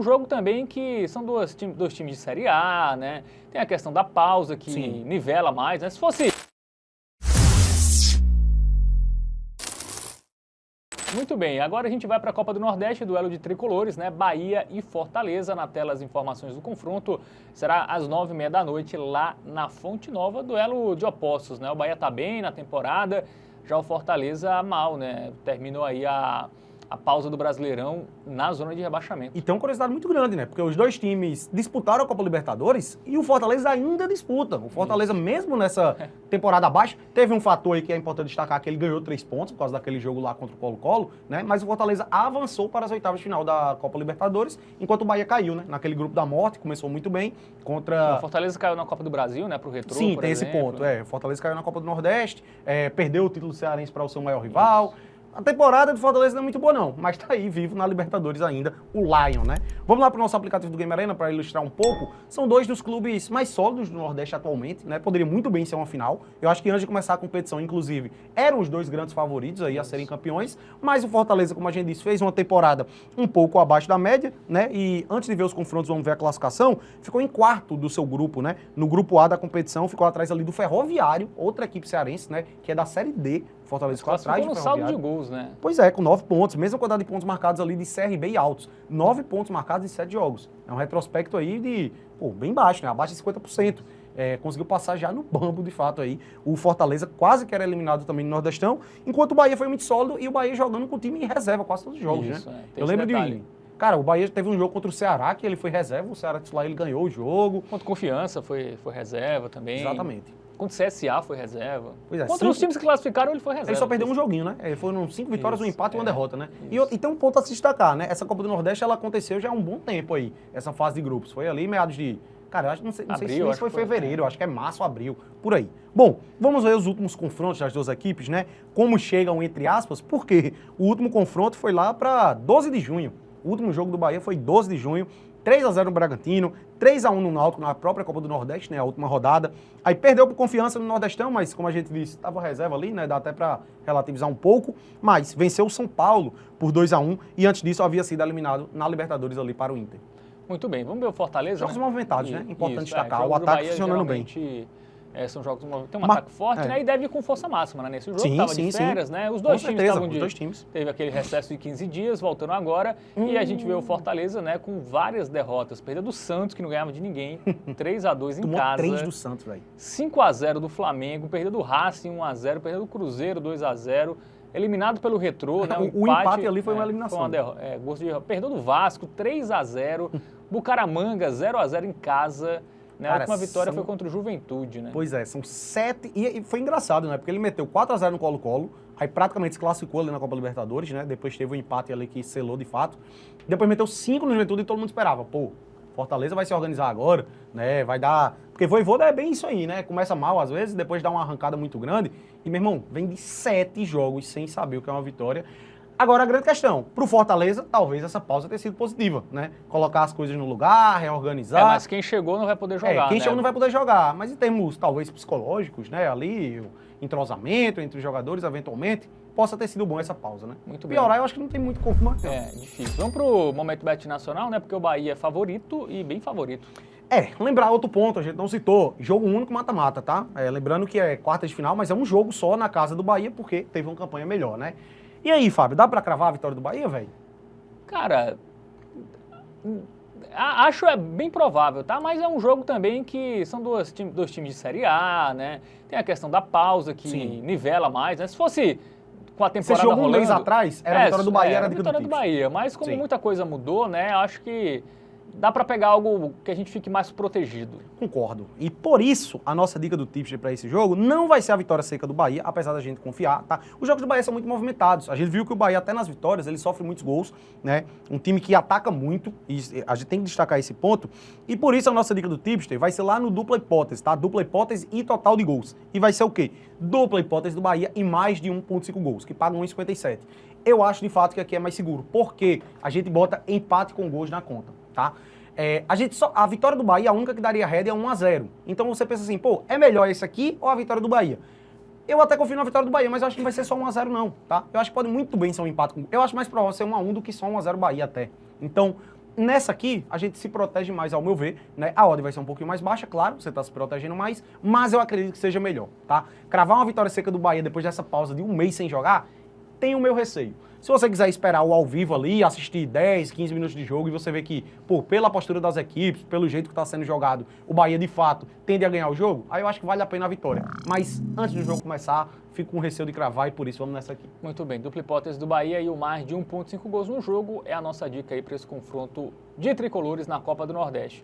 um jogo também que são dois times de Série A, né? Tem a questão da pausa que nivela mais, né? Se fosse... Muito bem, agora a gente vai para a Copa do Nordeste, duelo de tricolores, né? Bahia e Fortaleza. Na tela as informações do confronto. Será às 9h30 da noite lá na Fonte Nova, duelo de opostos, né? O Bahia tá bem na temporada, já o Fortaleza mal, né? Terminou aí a pausa do Brasileirão na zona de rebaixamento. E tem uma curiosidade muito grande, né? Porque os dois times disputaram a Copa Libertadores e o Fortaleza ainda disputa. O Fortaleza, mesmo nessa temporada abaixo, teve um fator aí que é importante destacar, que ele ganhou 3 pontos por causa daquele jogo lá contra o Colo-Colo, né? Mas o Fortaleza avançou para as oitavas de final da Copa Libertadores, enquanto o Bahia caiu, né? Naquele grupo da morte, começou muito bem contra... O Fortaleza caiu na Copa do Brasil, né? Pro Retrô, Sim, por tem exemplo. esse ponto. O Fortaleza caiu na Copa do Nordeste, perdeu o título cearense para o seu maior rival. A temporada do Fortaleza não é muito boa não, mas tá aí vivo na Libertadores ainda, o Lion, né? Vamos lá pro nosso aplicativo do Game Arena para ilustrar um pouco. São dois dos clubes mais sólidos do Nordeste atualmente, né? Poderia muito bem ser uma final. Eu acho que antes de começar a competição, inclusive, eram os dois grandes favoritos aí a serem campeões, mas o Fortaleza, como a gente disse, fez uma temporada um pouco abaixo da média, né? E antes de ver os confrontos, vamos ver a classificação, ficou em quarto do seu grupo, né? No grupo A da competição, ficou atrás ali do Ferroviário, outra equipe cearense, né? Que é da Série D. Fortaleza ficou atrás do saldo de gols, né? Pois é, com 9 pontos, mesma quantidade de pontos marcados ali de CRB e Altos. 9 pontos marcados em 7 jogos. É um retrospecto aí de, bem baixo, né? Abaixo de 50%. Conseguiu passar já no bambo, de fato, aí. O Fortaleza quase que era eliminado também no Nordestão, enquanto o Bahia foi muito sólido e o Bahia jogando com o time em reserva quase todos os jogos, Isso, né? Eu lembro de... Cara, o Bahia teve um jogo contra o Ceará, que ele foi reserva, o Ceará titular, ele ganhou o jogo. Contra Confiança foi reserva também. Exatamente. Contra o CSA foi reserva. Pois é, contra os times que classificaram, ele foi reserva. Ele só perdeu um joguinho, né? Foram 5 vitórias, um empate e uma derrota, né? E tem um ponto a se destacar, né? Essa Copa do Nordeste, ela aconteceu já há um bom tempo aí, essa fase de grupos. Foi ali meados de... Cara, eu acho, não sei se foi fevereiro, eu acho que é março, abril, por aí. Bom, vamos ver os últimos confrontos das duas equipes, né? Como chegam, entre aspas, porque o último confronto foi lá para 12 de junho. O último jogo do Bahia foi 12 de junho. 3-0 no Bragantino, 3-1 no Náutico na própria Copa do Nordeste, né, a última rodada. Aí perdeu por Confiança no Nordestão, mas como a gente disse, estava reserva ali, né, dá até para relativizar um pouco, mas venceu o São Paulo por 2-1 e antes disso havia sido eliminado na Libertadores ali para o Inter. Muito bem, vamos ver o Fortaleza. Jogos movimentados, né? Importante destacar, o ataque funcionando bem. São jogos tem um ataque forte, né? E deve ir com força máxima, né? Nesse jogo estava de férias, né? Os dois times estavam teve aquele recesso de 15 dias, voltando agora. E a gente vê o Fortaleza, né? Com várias derrotas. Perdeu do Santos, que não ganhava de ninguém. 3-2 em casa. 3 do Santos, velho. 5-0 do Flamengo. Perdeu do Racing, 1-0. Perdeu do Cruzeiro, 2-0. Eliminado pelo Retrô, né? O empate ali foi uma eliminação. Perdeu do Vasco, 3-0. Bucaramanga, 0-0 em casa. Né? A última vitória foi contra o Juventude, né? Pois é, são 7... E foi engraçado, né? Porque ele meteu 4-0 no Colo-Colo, aí praticamente se classificou ali na Copa Libertadores, né? Depois teve um empate ali que selou de fato. Depois meteu 5 no Juventude e todo mundo esperava. Fortaleza vai se organizar agora, né? Vai dar... Porque Vojvoda é bem isso aí, né? Começa mal às vezes, depois dá uma arrancada muito grande. E, meu irmão, vem de 7 jogos sem saber o que é uma vitória. Agora, a grande questão, pro Fortaleza, talvez essa pausa tenha sido positiva, né? Colocar as coisas no lugar, reorganizar. Mas quem chegou não vai poder jogar, quem chegou não vai poder jogar. Mas em termos, talvez, psicológicos, né? Ali, o entrosamento entre os jogadores, eventualmente, possa ter sido bom essa pausa, né? Muito Piorar, bem. eu acho que não tem muito como marcar. Difícil. Vamos pro momento bet nacional, né? Porque o Bahia é favorito e bem favorito. Lembrar outro ponto, a gente não citou, jogo único mata-mata, tá? Lembrando que é quarta de final, mas é um jogo só na casa do Bahia, porque teve uma campanha melhor, né? E aí, Fábio, dá pra cravar a vitória do Bahia, velho? Cara, acho bem provável, tá? Mas é um jogo também que são dois times de Série A, né? Tem a questão da pausa que nivela mais, né? Se fosse com a temporada rolando... um mês atrás, era a vitória do Bahia, era a vitória do Bahia. Mas como muita coisa mudou, né? Acho que dá pra pegar algo que a gente fique mais protegido. Concordo. E por isso, a nossa dica do Tipster para esse jogo não vai ser a vitória seca do Bahia, apesar da gente confiar, tá? Os jogos do Bahia são muito movimentados. A gente viu que o Bahia, até nas vitórias, ele sofre muitos gols, né? Um time que ataca muito, e a gente tem que destacar esse ponto. E por isso, a nossa dica do Tipster vai ser lá no dupla hipótese, tá? Dupla hipótese e total de gols. E vai ser o quê? Dupla hipótese do Bahia e mais de 1,5 gols, que paga 1,57. Eu acho, de fato, que aqui é mais seguro, porque a gente bota empate com gols na conta, tá? A vitória do Bahia, a única que daria rédea é 1-0. Então você pensa assim, é melhor esse aqui ou a vitória do Bahia? Eu até confio na vitória do Bahia, mas eu acho que não vai ser só 1-0 não, tá? Eu acho que pode muito bem ser um empate. Eu acho mais provável ser 1-1 do que só 1-0 Bahia até. Então, Nessa aqui, a gente se protege mais, ao meu ver, né? A odd vai ser um pouquinho mais baixa, claro, você está se protegendo mais, mas eu acredito que seja melhor, tá? Cravar uma vitória seca do Bahia depois dessa pausa de um mês sem jogar, tem o meu receio. Se você quiser esperar o ao vivo ali, assistir 10, 15 minutos de jogo e você vê que, pô, pela postura das equipes, pelo jeito que está sendo jogado, o Bahia de fato tende a ganhar o jogo, aí eu acho que vale a pena a vitória. Mas antes do jogo começar, fico com receio de cravar e por isso vamos nessa aqui. Muito bem, dupla hipótese do Bahia e o mais de 1,5 gols no jogo é a nossa dica aí para esse confronto de tricolores na Copa do Nordeste.